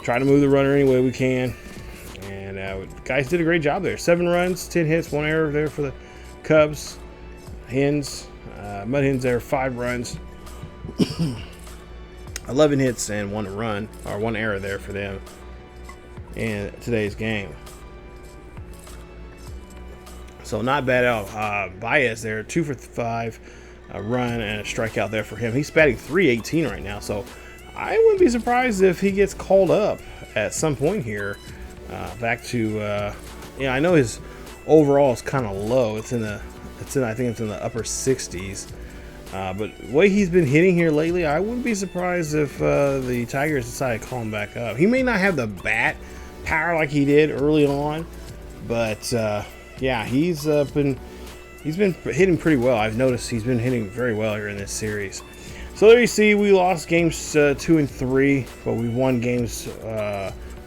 try to move the runner any way we can. And guys did a great job there. 7 runs, 10 hits, 1 error there for the Cubs. Mud Hens there, 5 runs, 11 hits, and 1 error there for them in today's game. So not bad out. Baez there, 2 for 5, a run and a strikeout there for him. He's batting .318 right now, so I wouldn't be surprised if he gets called up at some point here. Back to, I know his overall is kind of low. I think it's in the upper 60s. But the way he's been hitting here lately, I wouldn't be surprised if the Tigers decide to call him back up. He may not have the bat power like he did early on, but he's been hitting pretty well. I've noticed he's been hitting very well here in this series. So there you see, we lost games 2 and 3, but we won games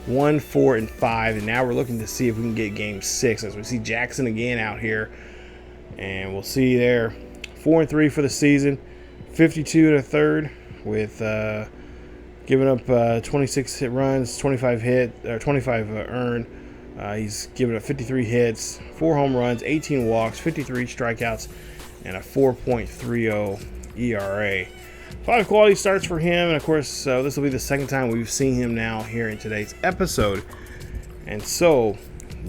1, 4, and 5, and now we're looking to see if we can get game 6 as we see Jackson again out here, and we'll see there 4 and 3 for the season, 52 and a third, with giving up 26 hit runs, 25 earned. He's given up 53 hits, 4 home runs, 18 walks, 53 strikeouts, and a 4.30 ERA. 5 quality starts for him, and of course, this will be the second time we've seen him now here in today's episode. And so,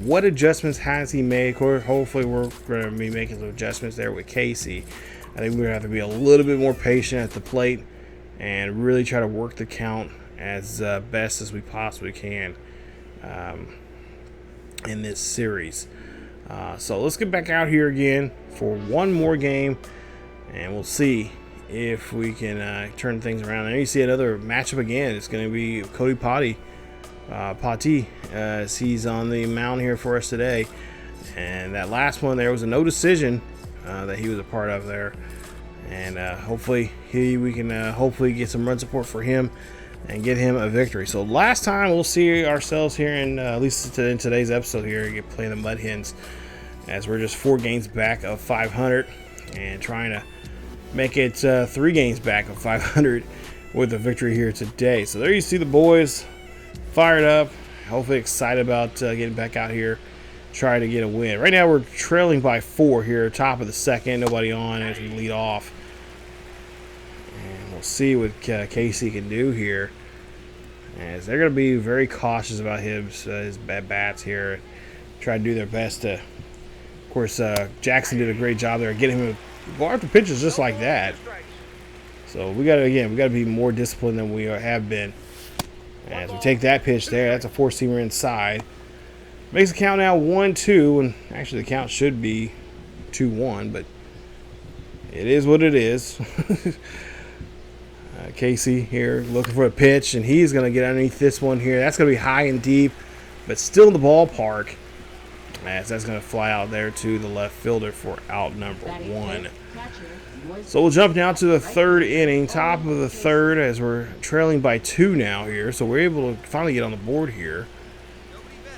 what adjustments has he made? Of course, hopefully we're going to be making some adjustments there with Caissie. I think we're going to have to be a little bit more patient at the plate and really try to work the count as best as we possibly can in this series. So let's get back out here again for one more game, and we'll see if we can turn things around. And you see another matchup again. It's going to be Cody Patti, as he's on the mound here for us today. And that last one there was a no decision that he was a part of there. And hopefully we can hopefully get some run support for him and get him a victory. So last time we'll see ourselves here in at least in today's episode here, get playing the Mud Hens, as we're just 4 games back of 500 and trying to make it 3 games back of 500 with a victory here today. So there you see the boys fired up, hopefully excited about getting back out here, trying to get a win. Right now we're trailing by 4 here, top of the second, nobody on as we lead off. And we'll see what Caissie can do here, as they're going to be very cautious about his bad bats here. Try to do their best to, of course, Jackson did a great job there getting him to go after pitches just like that. So we got to be more disciplined than we have been. As we take that pitch there, that's a 4-seamer inside. Makes the count now 1-2, and actually the count should be 2-1, but it is what it is. Caissie here looking for a pitch, and he's going to get underneath this one here. That's going to be high and deep, but still in the ballpark, as that's going to fly out there to the left fielder for out number 1. So we'll jump now to the 3rd inning, top of the 3rd, as we're trailing by 2 now here. So we're able to finally get on the board here,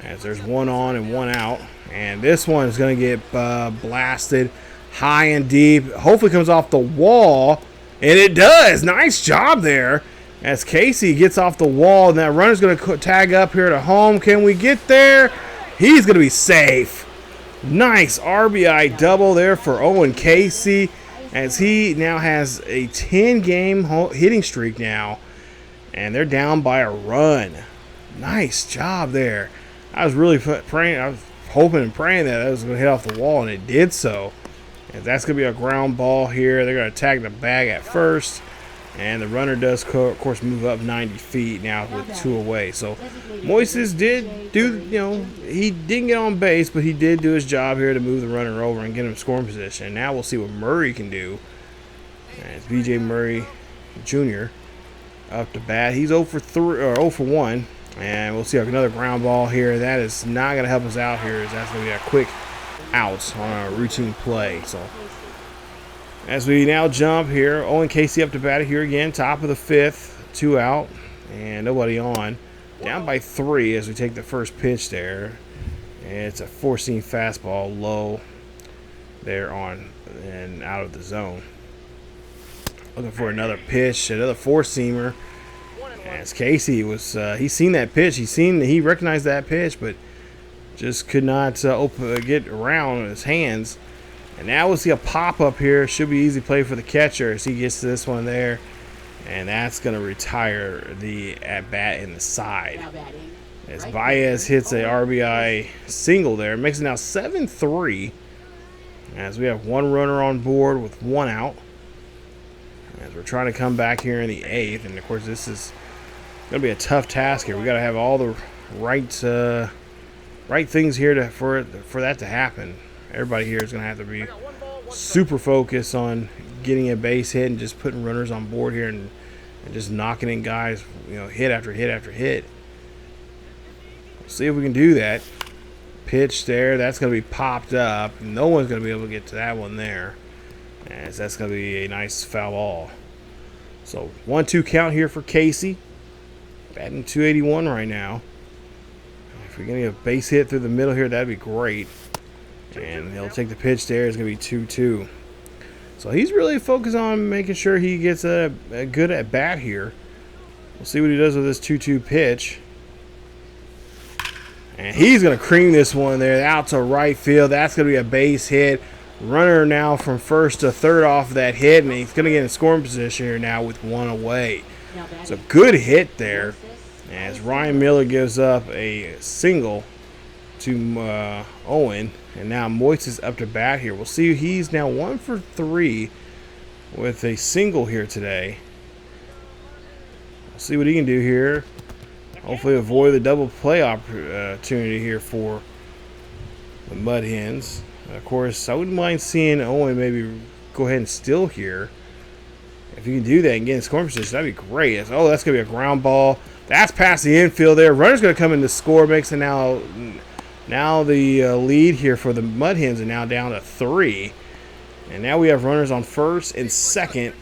as there's 1 on and 1 out. And this one is going to get blasted high and deep. Hopefully comes off the wall, and it does. Nice job there, as Caissie gets off the wall, and that runner's going to tag up here to home. Can we get there? He's going to be safe. Nice RBI double there for Owen Caissie, as he now has a 10-game hitting streak now, and they're down by a run. Nice job there. I was really praying, I was hoping and praying that it was going to hit off the wall, and it did so. And that's going to be a ground ball here. They're going to tag the bag at first, and the runner does, of course, move up 90 feet now with 2 away. So Moises did do, he didn't get on base, but he did do his job here to move the runner over and get him in scoring position. Now we'll see what Murray can do. It's B.J. Murray Jr. up to bat. He's 0 for 1, and we'll see another ground ball here. That is not going to help us out here, as that's going to be a quick out on a routine play. So as we now jump here, Owen Caissie up to bat here again, top of the 5th, 2 out, and nobody on. Down by 3 as we take the first pitch there. And it's a 4-seam fastball low there on and out of the zone. Looking for another pitch, another 4-seamer. As Caissie was, he seen that pitch, he recognized that pitch, but just could not get around his hands. And now we'll see a pop up here. Should be easy play for the catcher as he gets to this one there. And that's going to retire the at-bat in the side. As Baez hits a RBI single there. It makes it now 7-3. As we have 1 runner on board with 1 out. As we're trying to come back here in the 8th. And, of course, this is going to be a tough task here. We got to have all the right things here for that to happen. Everybody here is going to have to be super focused on getting a base hit and just putting runners on board here and just knocking in guys, hit after hit after hit. We'll see if we can do that. Pitch there. That's going to be popped up. No one's going to be able to get to that one there, as that's going to be a nice foul ball. So 1-2 count here for Caissie. Batting .281 right now. If we're going to get a base hit through the middle here, that'd be great. And he'll take the pitch there. It's going to be 2-2. So he's really focused on making sure he gets a good at-bat here. We'll see what he does with this 2-2 pitch. And he's going to cream this one there out to right field. That's going to be a base hit. Runner now from first to third off that hit, and he's going to get in scoring position here now with one away. It's a good hit there as Ryan Miller gives up a single to Owen, and now Moise is up to bat here. We'll see. He's now 1 for 3 with a single here today. We'll see what he can do here. Hopefully avoid the double play opportunity here for the Mud Hens. Of course, I wouldn't mind seeing Owen maybe go ahead and steal here. If you can do that and get in scoring position, that'd be great. Oh, that's going to be a ground ball. That's past the infield there. Runner's going to come in to score. Makes it now the lead here for the Mud Hens are now down to 3. And now we have runners on first and second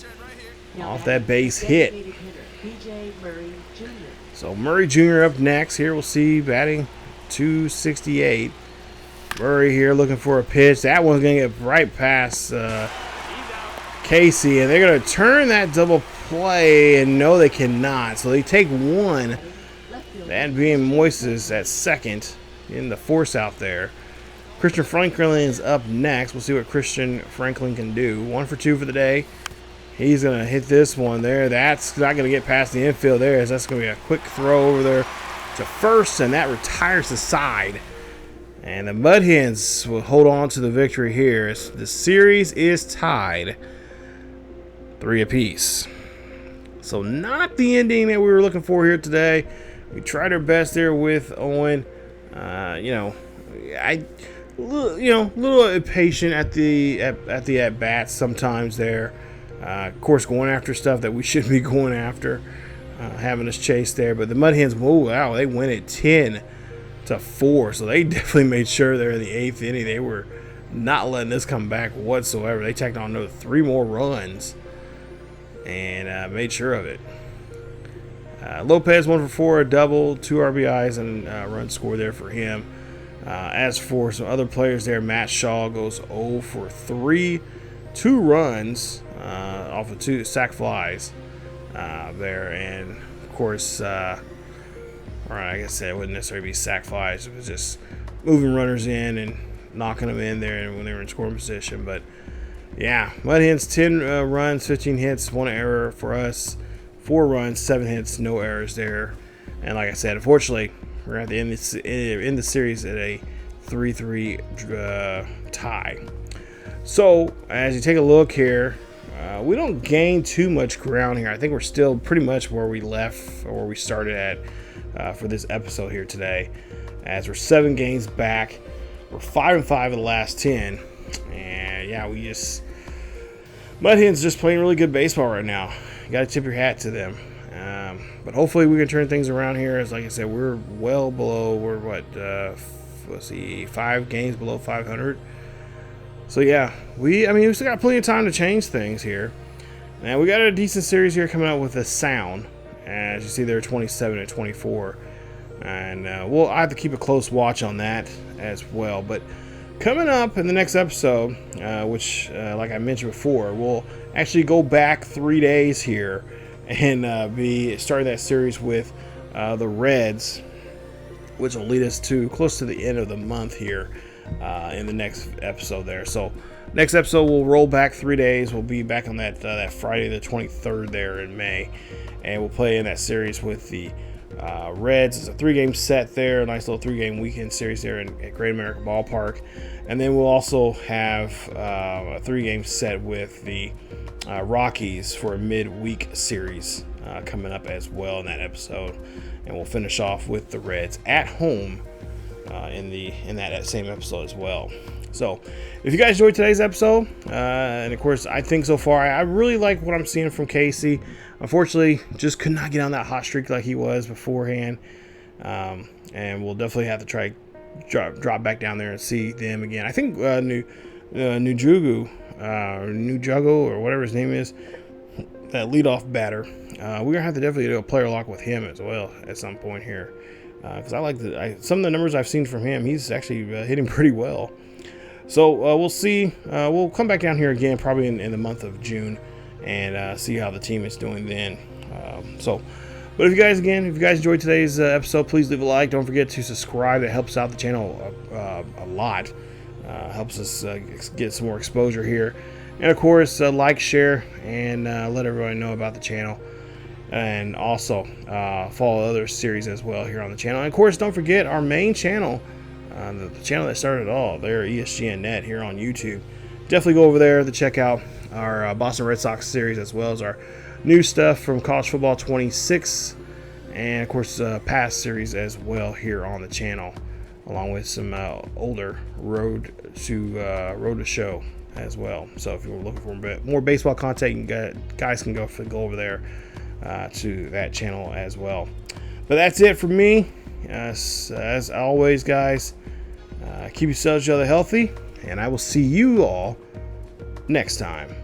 off that base hit. So Murray Jr. up next here. We'll see batting 268. Murray here looking for a pitch. That one's going to get right past Caissie, and they're going to turn that double play, and no, they cannot. So they take one, that being Moises at second in the force out there. Christian Franklin is up next. We'll see what Christian Franklin can do. 1 for 2 for the day. He's going to hit this one there. That's not going to get past the infield there, as that's going to be a quick throw over there to first, and that retires the side. And the Mud Hens will hold on to the victory here. The series is tied 3 apiece. So not the ending that we were looking for here today. We tried our best there with Owen. A little impatient at the at bats sometimes there. Of course, going after stuff that we shouldn't be going after, having us chase there. But the Mud Hens, wow, they win it 10-4. So they definitely made sure there in the 8th inning they were not letting this come back whatsoever. They tacked on another 3 more runs and made sure of it. Lopez 1 for 4, a double, 2 RBIs, and a run score there for him. As for some other players there, Matt Shaw goes 0 for 3, 2 runs off of 2 sac flies there. And, of course, or like I said, it wouldn't necessarily be sac flies. It was just moving runners in and knocking them in there when they were in scoring position. But, yeah, Mud Hens 10 runs, 15 hits, 1 error for us. 4 runs, 7 hits, no errors there. And like I said, unfortunately, we're at the end of the series at a 3-3 tie. So as you take a look here, we don't gain too much ground here. I think we're still pretty much where we left or where we started at for this episode here today. As we're 7 games back, we're 5-5 of the last 10, and yeah, Mud Hens just playing really good baseball right now. You got to tip your hat to them. But hopefully we can turn things around here. As like I said, we're well below. We're let's see, 5 games below 500. So yeah, we still got plenty of time to change things here. Now we got a decent series here coming out with a Sound. As you see, they're 27 and 24, and I have to keep a close watch on that as well. But coming up in the next episode, which like I mentioned before, we'll actually go back 3 days here and be starting that series with the Reds, which will lead us to close to the end of the month here in the next episode there. So next episode we'll roll back 3 days. We'll be back on that Friday the 23rd there in May, and we'll play in that series with the Reds. It's a 3-game set there, a nice little 3-game weekend series there at Great American Ballpark. And then we'll also have a 3-game set with the Rockies for a midweek series coming up as well in that episode. And we'll finish off with the Reds at home in that same episode as well. So if you guys enjoyed today's episode, and of course I think so far I really like what I'm seeing from Caissie. Unfortunately, just could not get on that hot streak like he was beforehand, and we'll definitely have to try drop back down there and see them again. I think Nujugo or whatever his name is, that leadoff batter, we're gonna have to definitely do a player lock with him as well at some point here, because I like some of the numbers I've seen from him. He's actually hitting pretty well. So we'll see. We'll come back down here again probably in the month of June and see how the team is doing then. But if you guys enjoyed today's episode, please leave a like. Don't forget to subscribe. That helps out the channel a lot. Helps us get some more exposure here. And of course, like, share, and let everybody know about the channel. And also follow other series as well here on the channel. And of course, don't forget our main channel, the channel that started it all, there, ESGNet here on YouTube. Definitely go over there to check out our Boston Red Sox series, as well as our new stuff from College Football 26, and of course past series as well here on the channel, along with some older road to show as well. So if you're looking for more baseball content, you guys can go over there to that channel as well. But that's it for me. As always, guys, keep yourselves healthy, and I will see you all next time.